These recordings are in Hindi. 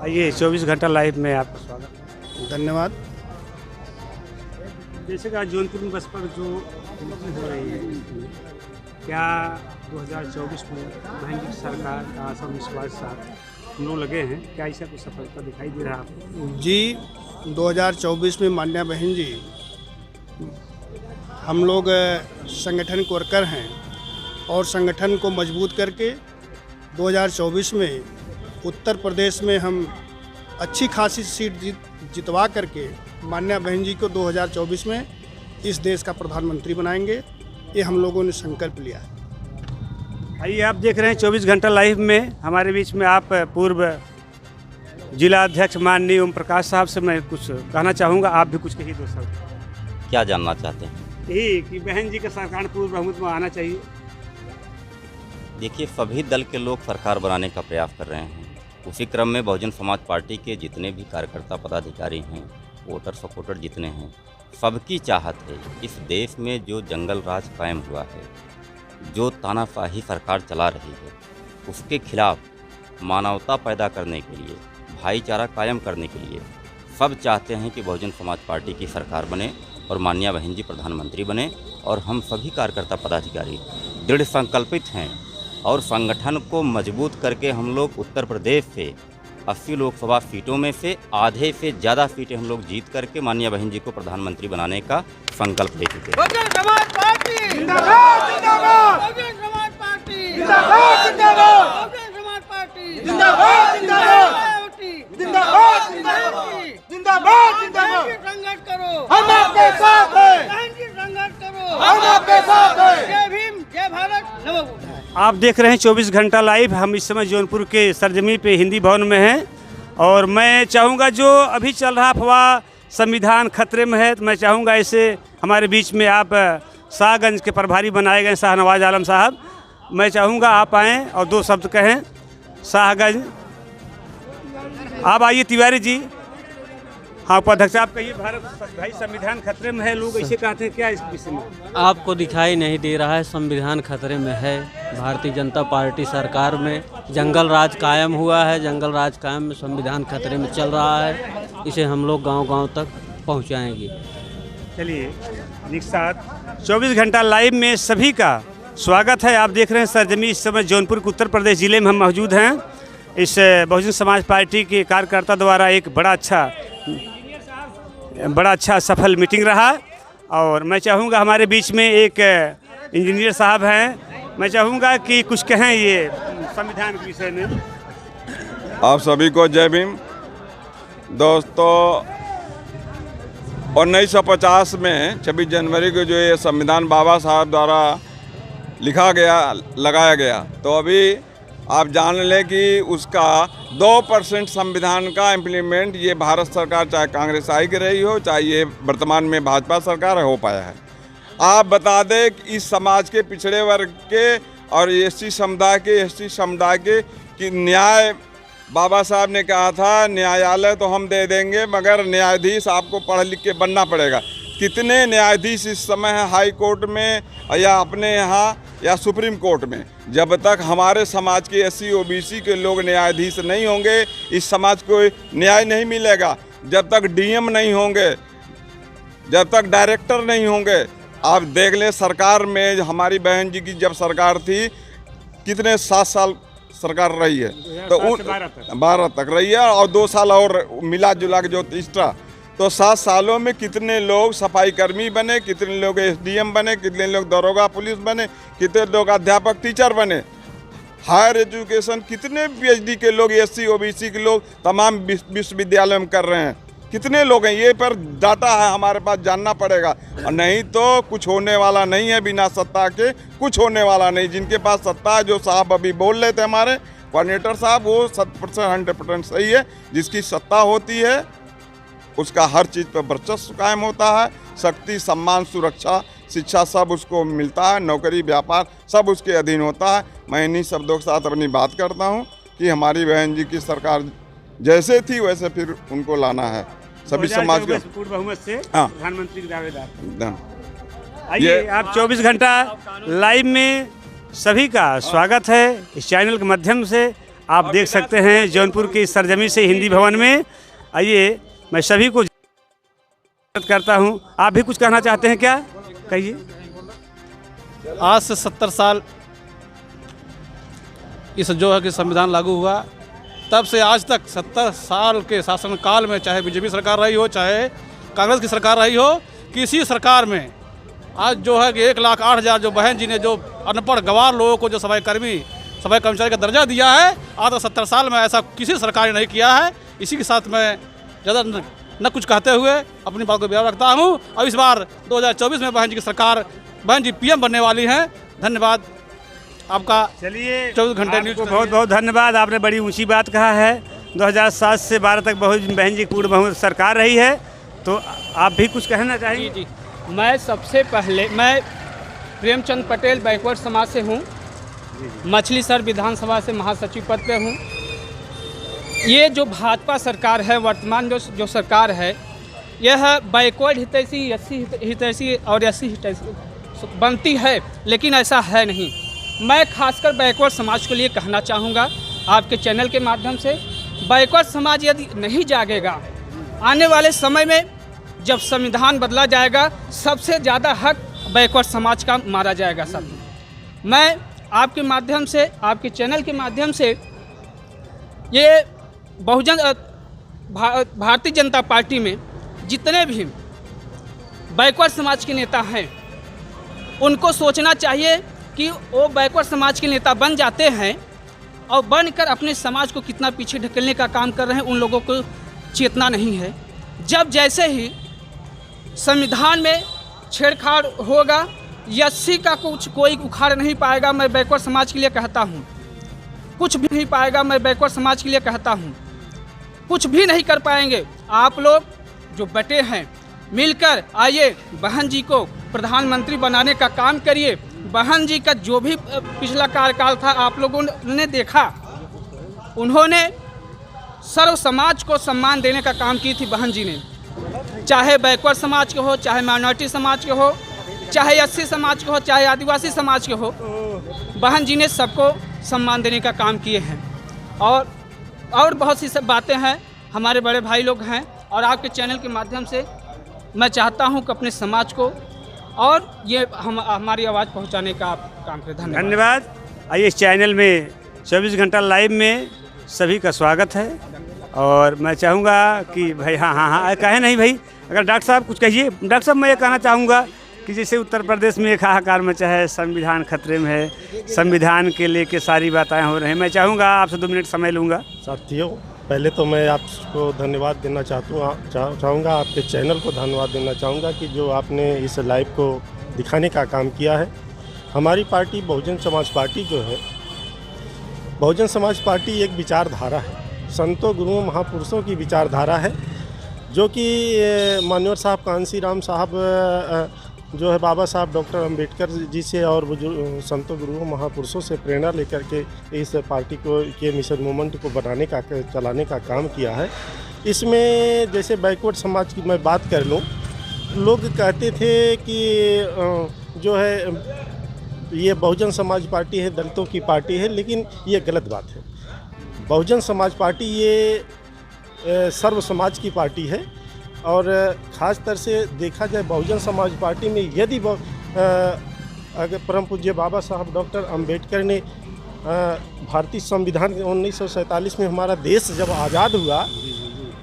आइए 24 घंटा लाइव में आपका स्वागत। धन्यवाद। जैसे कि आज जौनपुर में बसपा जो मीटिंग हो रही है, क्या 2024 में बहन जी की सरकार का आत्मविश्वास साथ हम लोग लगे हैं, क्या ऐसा कुछ सफलता दिखाई दे रहा है आपको? जी, 2024 में मान्या बहन जी, हम लोग संगठन के वर्कर हैं और संगठन को मजबूत करके 2024 में उत्तर प्रदेश में हम अच्छी खासी सीट जितवा करके मान्या बहन जी को 2024 में इस देश का प्रधानमंत्री बनाएंगे। ये हम लोगों ने संकल्प लिया है। आइए, आप देख रहे हैं 24 घंटा लाइव में। हमारे बीच में आप पूर्व जिला अध्यक्ष माननीय ओम प्रकाश साहब से मैं कुछ कहना चाहूँगा, आप भी कुछ कहिए दोस्तों। क्या जानना चाहते हैं? यही कि बहन जी का सरकार पूर्व बहुमत में आना चाहिए। देखिए, सभी दल के लोग सरकार बनाने का प्रयास कर रहे हैं। उसी क्रम में बहुजन समाज पार्टी के जितने भी कार्यकर्ता पदाधिकारी हैं, वोटर सपोर्टर जितने हैं, सबकी चाहत है इस देश में जो जंगल राज कायम हुआ है, जो तानाशाही सरकार चला रही है, उसके खिलाफ मानवता पैदा करने के लिए, भाईचारा कायम करने के लिए सब चाहते हैं कि बहुजन समाज पार्टी की सरकार बने और मान्या बहन जी प्रधानमंत्री बने। और हम सभी कार्यकर्ता पदाधिकारी दृढ़ संकल्पित हैं और संगठन को मजबूत करके हम लोग उत्तर प्रदेश से 80 लोकसभा सीटों में से आधे से ज़्यादा सीटें हम लोग जीत करके माननीय बहन जी को प्रधानमंत्री बनाने का संकल्प ले चुके हैं। बहुजन समाज पार्टी जिंदाबाद, जिंदाबाद। बहुजन समाज पार्टी जिंदाबाद, जिंदाबाद। बहुजन समाज पार्टी जिंदाबाद, जिंदाबाद। जिंदाबाद, जिंदाबाद। जिंदाबाद, जिंदाबाद। संघर्ष करो, हम आपके साथ हैं। संघर्ष करो, हम आपके साथ हैं। जय भीम, जय भारत, नमो बुद्धाय। आप देख रहे हैं 24 घंटा लाइव। हम इस समय जौनपुर के सरजमी पे हिंदी भवन में हैं और मैं चाहूँगा जो अभी चल रहा अफवाह संविधान खतरे में है, तो मैं चाहूँगा ऐसे हमारे बीच में आप शाहगंज के प्रभारी बनाए गए शाहनवाज आलम साहब, मैं चाहूँगा आप आएँ और दो शब्द कहें। शाहगंज आप आइए। तिवारी जी, हाँ उपाध्यक्ष आप कहिए। भारत भाई संविधान खतरे में है, लोग ऐसे कहते हैं, क्या इस विषय में? आपको दिखाई नहीं दे रहा है, संविधान खतरे में है। भारतीय जनता पार्टी सरकार में जंगल राज कायम हुआ है, जंगल राज कायम में संविधान खतरे में चल रहा है। इसे हम लोग गांव-गांव तक पहुंचाएंगे। चलिए, एक साथ 24 घंटा लाइव में सभी का स्वागत है। आप देख रहे हैं सरजमी, इस समय जौनपुर के उत्तर प्रदेश जिले में हम मौजूद हैं। इस बहुजन समाज पार्टी के कार्यकर्ता द्वारा एक बड़ा अच्छा सफल मीटिंग रहा और मैं चाहूँगा हमारे बीच में एक इंजीनियर साहब हैं, मैं चाहूँगा कि कुछ कहें ये संविधान के विषय में। आप सभी को जय भीम। दोस्तों, 1950 में 26 जनवरी को जो ये संविधान बाबा साहब द्वारा लिखा गया, लगाया गया, तो अभी आप जान लें कि उसका 2% संविधान का इम्प्लीमेंट ये भारत सरकार, चाहे कांग्रेस आई की रही हो, चाहे ये वर्तमान में भाजपा सरकार हो पाया है। आप बता दें कि इस समाज के पिछड़े वर्ग के और एससी समुदाय के कि न्याय, बाबा साहब ने कहा था न्यायालय तो हम दे देंगे मगर न्यायाधीश आपको पढ़ लिख के बनना पड़ेगा। कितने न्यायाधीश इस समय है हाई कोर्ट में या अपने यहाँ या सुप्रीम कोर्ट में? जब तक हमारे समाज के एससी ओबीसी के लोग न्यायाधीश नहीं होंगे, इस समाज को न्याय नहीं मिलेगा। जब तक डीएम नहीं होंगे, जब तक डायरेक्टर नहीं होंगे। आप देख लें, सरकार में हमारी बहन जी की जब सरकार थी, कितने 7 साल सरकार रही है, तो 12 तक रही है और 2 साल और मिला जुला के जो तीसरा, तो 7 सालों में कितने लोग सफाई कर्मी बने, कितने लोग एसडीएम बने, कितने लोग दरोगा पुलिस बने, कितने लोग अध्यापक टीचर बने, हायर एजुकेशन कितने पीएचडी के लोग, एससी ओबीसी के लोग तमाम विश्वविद्यालय में कर रहे हैं। कितने लोग हैं, ये पर डाटा है हमारे पास, जानना पड़ेगा। और नहीं तो कुछ होने वाला नहीं है, बिना सत्ता के कुछ होने वाला नहीं। जिनके पास सत्ता है, जो साहब अभी बोल रहे थे हमारे कोऑर्डिनेटर साहब, वो 100% सही है। जिसकी सत्ता होती है उसका हर चीज़ पर वर्चस्व कायम होता है। शक्ति, सम्मान, सुरक्षा, शिक्षा सब उसको मिलता है, नौकरी, व्यापार सब उसके अधीन होता है। मैं इन्हीं शब्दों के साथ अपनी बात करता हूँ कि हमारी बहन जी की सरकार जैसे थी वैसे फिर उनको लाना है। सभी समाज को पूर्ण बहुमत से हाँ। प्रधानमंत्री के दावेदार। ये आइए, आप 24 घंटा लाइव में सभी का स्वागत है इस चैनल के माध्यम से। आप देख सकते हैं जौनपुर की सरजमी से हिंदी भवन में। आइए, मैं सभी को करता हूं। आप भी कुछ कहना चाहते हैं क्या? कहिए। आज से 70 साल इस जो है कि संविधान लागू हुआ, तब से आज तक 70 साल के शासनकाल में, चाहे बीजेपी सरकार रही हो, चाहे कांग्रेस की सरकार रही हो, किसी सरकार में आज जो है कि 1,08,000 जो बहन जी ने जो अनपढ़ गंवार लोगों को जो सफाई कर्मचारी का दर्जा दिया है, आज तक 70 साल में ऐसा किसी सरकार ने नहीं किया है। इसी के साथ मैं ज़्यादा न कुछ कहते हुए अपनी बात को बयान रखता हूँ। और इस बार 2024 में बहन जी की सरकार, बहन जी पीएम बनने वाली हैं। धन्यवाद आपका। चलिए, 24 घंटे न्यूज़ को बहुत बहुत धन्यवाद। आपने बड़ी ऊंची बात कहा है। 2007 से 12 तक बहन जी पूर्ण बहुमत सरकार रही है, तो आप भी कुछ कहना चाहेंगे? जी, मैं सबसे पहले मैं प्रेमचंद पटेल बैकवर्ड समाज से हूँ, मछली सर विधानसभा से महासचिव पद पे हूँ। ये जो भाजपा सरकार है, वर्तमान जो सरकार है, यह बैकवर्ड हितैषी, एससी हितैषी और एससी हितैषी बनती है, लेकिन ऐसा है नहीं। मैं खासकर बैकवर्ड समाज के लिए कहना चाहूँगा आपके चैनल के माध्यम से, बैकवर्ड समाज यदि नहीं जागेगा, आने वाले समय में जब संविधान बदला जाएगा, सबसे ज़्यादा हक बैकवर्ड समाज का मारा जाएगा। सब मैं आपके माध्यम से, आपके चैनल के माध्यम से, ये भारतीय जनता पार्टी में जितने भी बैकवर्ड समाज के नेता हैं, उनको सोचना चाहिए कि वो बैकवर्ड समाज के नेता बन जाते हैं और बनकर अपने समाज को कितना पीछे ढकेलने का काम कर रहे हैं, उन लोगों को चेतना नहीं है। जब जैसे ही संविधान में छेड़छाड़ होगा, एससी का कोई उखाड़ नहीं पाएगा। मैं बैकवर्ड समाज के लिए कहता हूँ, कुछ भी नहीं पाएगा। मैं बैकवर्ड समाज के लिए कहता हूँ, कुछ भी नहीं कर पाएंगे। आप लोग जो बटे हैं, मिलकर आइए, बहन जी को प्रधानमंत्री बनाने का काम करिए। बहन जी का जो भी पिछला कार्यकाल था, आप लोगों ने देखा, उन्होंने सर्व समाज को सम्मान देने का काम की थी बहन जी ने। चाहे बैकवर्ड समाज के हो, चाहे माइनॉरिटी समाज के हो, चाहे एससी समाज के हो, चाहे आदिवासी समाज के हो, बहन जी ने सबको सम्मान देने का काम किए हैं। और बहुत सी सब बातें हैं, हमारे बड़े भाई लोग हैं, और आपके चैनल के माध्यम से मैं चाहता हूं कि अपने समाज को और ये हमारी आवाज़ पहुंचाने का आप काम करें। धन्यवाद। आइए, इस चैनल में 24 घंटा लाइव में सभी का स्वागत है। और मैं चाहूँगा कि भाई हाँ कहे नहीं भाई, अगर डॉक्टर साहब कुछ कहिए। डॉक्टर साहब, मैं ये कहना चाहूँगा कि जैसे उत्तर प्रदेश में एक हाहाकार मचा है, संविधान खतरे में है, संविधान के लेके सारी बातें हो रही हैं। मैं चाहूँगा आपसे 2 मिनट समय लूँगा। साथियों, पहले तो मैं आपको धन्यवाद देना चाहूँगा, आपके चैनल को धन्यवाद देना चाहूँगा कि जो आपने इस लाइव को दिखाने का काम किया है। हमारी पार्टी बहुजन समाज पार्टी जो है, बहुजन समाज पार्टी एक विचारधारा है, संतों गुरुओं महापुरुषों की विचारधारा है, जो कि मान्यवर साहब कांसी राम साहब जो है बाबा साहब डॉक्टर अंबेडकर जी से और संतों गुरुओं महापुरुषों से प्रेरणा लेकर के इस पार्टी को के मिशन मूवमेंट को बनाने का, चलाने का काम किया है। इसमें जैसे बैकवर्ड समाज की मैं बात कर लूँ, लोग कहते थे कि जो है ये बहुजन समाज पार्टी है, दलितों की पार्टी है, लेकिन ये गलत बात है। बहुजन समाज पार्टी ये सर्व समाज की पार्टी है। और ख़ास तौर से देखा जाए बहुजन समाज पार्टी में, यदि अगर परम पूज्य बाबा साहब डॉक्टर अंबेडकर ने भारतीय संविधान 1947 में हमारा देश जब आज़ाद हुआ,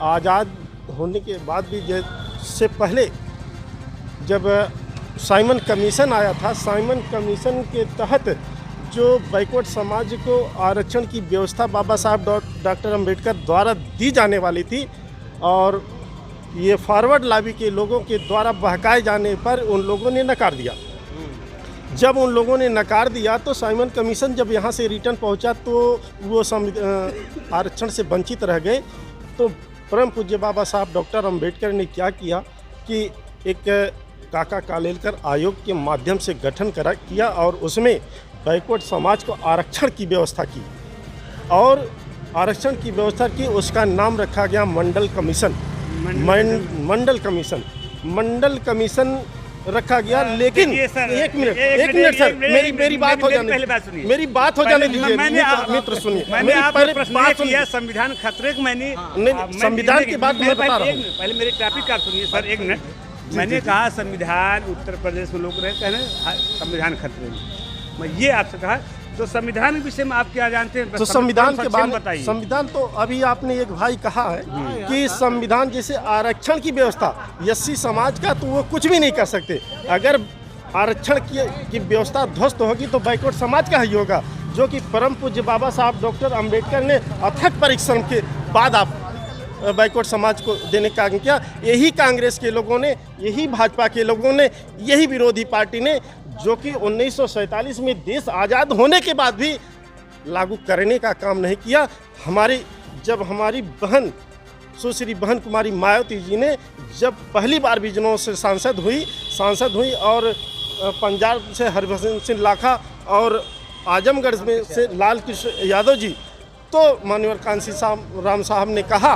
आज़ाद होने के बाद भी से पहले जब साइमन कमीशन आया था, साइमन कमीशन के तहत जो बैकवर्ड समाज को आरक्षण की व्यवस्था बाबा साहब डॉक्टर अंबेडकर द्वारा दी जाने वाली थी, और ये फॉरवर्ड लॉबी के लोगों के द्वारा बहकाए जाने पर उन लोगों ने नकार दिया। जब उन लोगों ने नकार दिया तो साइमन कमीशन जब यहाँ से रिटर्न पहुँचा तो वो आरक्षण से वंचित रह गए। तो परम पूज्य बाबा साहब डॉक्टर अंबेडकर ने क्या किया कि एक काका कालेलकर आयोग के माध्यम से गठन किया और उसमें बैकवर्ड समाज को आरक्षण की व्यवस्था की, और आरक्षण की व्यवस्था की, उसका नाम रखा गया मंडल कमीशन। मंडल कमीशन रखा गया, लेकिन देखिए सर, एक मिनट एक सर, मिनट, मेरी बात हो जाने पहले बात सुनिए। मेरी बात हो जाने दीजिए। मित्र सुनिए, मैंने मेरी आपको पहले प्रश्न बात ये सुनिए। किया संविधान खतरे को मैंने नहीं, संविधान की बात मैं बता रहा हूँ। पहले मेरे टॉपिक का सुनिए सर, एक मिनट। मैंने कहा संविधान उत्तर प्रदेश में लोग रहते हैं संविधान खतरे में, मैं ये आपसे कहा। तो संविधान के विषय में आप क्या जानते हैं? तो संविधान के बारे में बताइए। संविधान तो अभी आपने एक भाई कहा है कि संविधान जैसे आरक्षण की व्यवस्था एससी समाज का, तो वो कुछ भी नहीं कर सकते। अगर आरक्षण की व्यवस्था ध्वस्त होगी तो बैकवर्ड समाज का ही होगा, जो कि परम पूज्य बाबा साहब डॉक्टर अंबेडकर ने अथक परिश्रम के बाद आप बैकवर्ड समाज को देने का काम किया। यही कांग्रेस के लोगों ने, यही भाजपा के लोगों ने, यही विरोधी पार्टी ने, जो कि 1947 में देश आज़ाद होने के बाद भी लागू करने का काम नहीं किया। जब हमारी बहन सुश्री बहन कुमारी मायावती जी ने जब पहली बार बिजनौर से सांसद हुई और पंजाब से हरभजन सिंह लाखा और आजमगढ़ में से लाल कृष्ण यादव जी, तो माननीय कांसी राम साहब ने कहा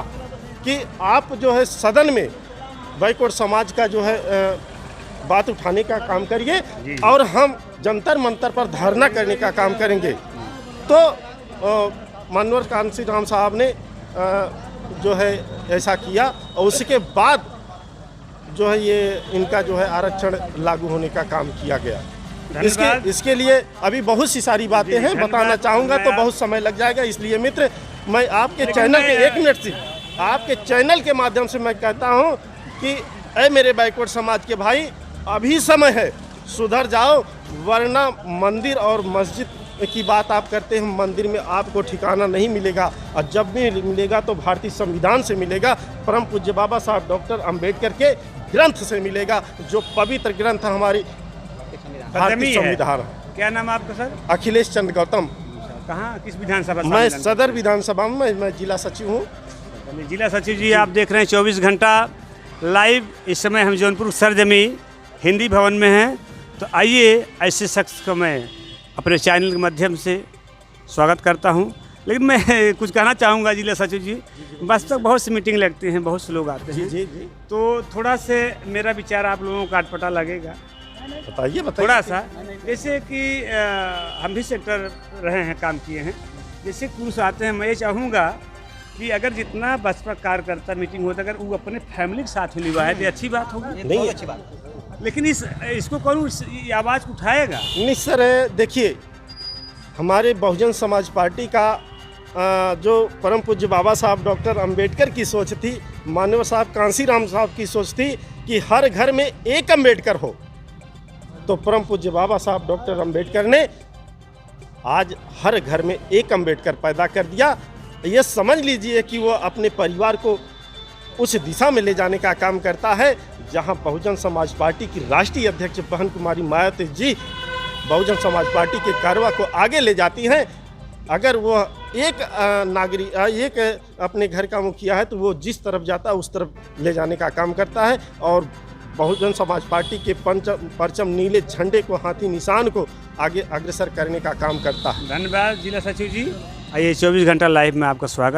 कि आप जो है सदन में बैकवर्ड समाज का जो है बात उठाने का काम करिए और हम जंतर मंतर पर धरना करने का काम करेंगे। तो माननीय कांसी राम साहब ने जो है ऐसा किया और उसके बाद जो है ये इनका जो है आरक्षण लागू होने का काम किया गया। इसके लिए अभी बहुत सी सारी बातें हैं, बताना चाहूँगा तो बहुत समय लग जाएगा। इसलिए मित्र, मैं आपके चैनल के एक मिनट से आपके चैनल के माध्यम से मैं कहता हूँ कि ऐ मेरे बैकवर्ड समाज के भाई, अभी समय है, सुधर जाओ, वरना मंदिर और मस्जिद की बात आप करते हैं, मंदिर में आपको ठिकाना नहीं मिलेगा, और जब भी मिलेगा तो भारतीय संविधान से मिलेगा, परम पूज्य बाबा साहब डॉक्टर अंबेडकर के ग्रंथ से मिलेगा, जो पवित्र ग्रंथ हमारी भारतीय संविधान है। क्या नाम आपका सर? अखिलेश चंद्र गौतम। कहाँ, किस विधानसभा? मैं सदर विधानसभा में मैं जिला सचिव हूँ। जिला सचिव जी, आप देख रहे हैं 24 घंटा लाइव। इस समय हम जौनपुर सरजमी हिंदी भवन में हैं। तो आइए, ऐसे शख्स को मैं अपने चैनल के माध्यम से स्वागत करता हूं। लेकिन मैं कुछ कहना चाहूँगा जिला सचिव जी, बस तक बहुत सी मीटिंग लगती हैं, बहुत से लोग आते हैं। जी। तो थोड़ा से मेरा विचार आप लोगों को अटपटा लगेगा, बताइए। थोड़ा सा, जैसे कि हम भी सेक्टर रहे हैं, काम किए हैं, जैसे पुरुष आते हैं, मैं ये चाहूँगा कि अगर जितना बसपा कार्यकर्ता मीटिंग होता है, अगर वो अपने फैमिली के साथ ही निभाए तो अच्छी बात होगी। नहीं, अच्छी बात, लेकिन इसको कौन आवाज़ उठाएगा? नहीं सर, देखिए, हमारे बहुजन समाज पार्टी का जो परम पूज्य बाबा साहब डॉक्टर अंबेडकर की सोच थी, माननीय साहब कांसी राम साहब की सोच थी कि हर घर में एक अंबेडकर हो, तो परम पूज्य बाबा साहब डॉक्टर अंबेडकर ने आज हर घर में एक अंबेडकर पैदा कर दिया। ये समझ लीजिए कि वो अपने परिवार को उस दिशा में ले जाने का काम करता है जहां बहुजन समाज पार्टी की राष्ट्रीय अध्यक्ष बहन कुमारी मायावती जी बहुजन समाज पार्टी के कारवा को आगे ले जाती हैं। अगर वो एक नागरिक एक अपने घर का मुखिया है तो वो जिस तरफ जाता है उस तरफ ले जाने का काम करता है, और बहुजन समाज पार्टी के परचम नीले झंडे को, हाथी निशान को आगे अग्रसर करने का काम करता है। धन्यवाद जिला सचिव जी। आइए 24 घंटा लाइव में आपका स्वागत।